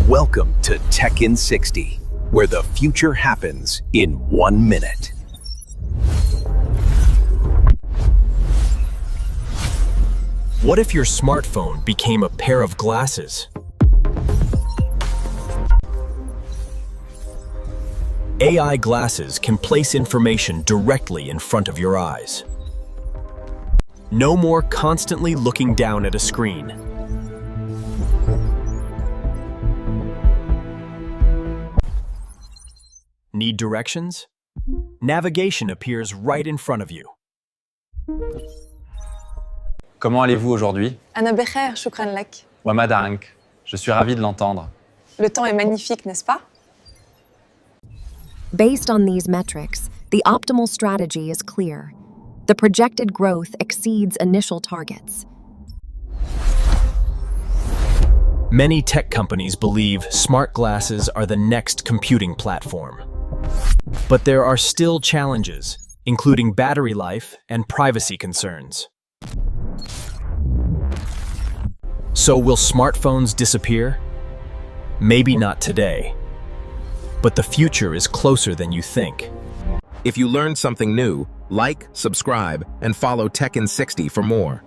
Welcome to Tech in 60, where the future happens in 1 minute. What if your smartphone became a pair of glasses? AI glasses can place information directly in front of your eyes. No more constantly looking down at a screen. Need directions? Navigation appears right in front of you. Comment allez-vous aujourd'hui? أنا بخير شكرا لك. Wama Darank, je suis ravi de l'entendre. Le temps est magnifique, n'est-ce pas? Based on these metrics, the optimal strategy is clear. The projected growth exceeds initial targets. Many tech companies believe smart glasses are the next computing platform. But there are still challenges, including battery life and privacy concerns. So will smartphones disappear? Maybe not today. But the future is closer than you think. If you learned something new, like, subscribe, and follow Tech in 60 for more.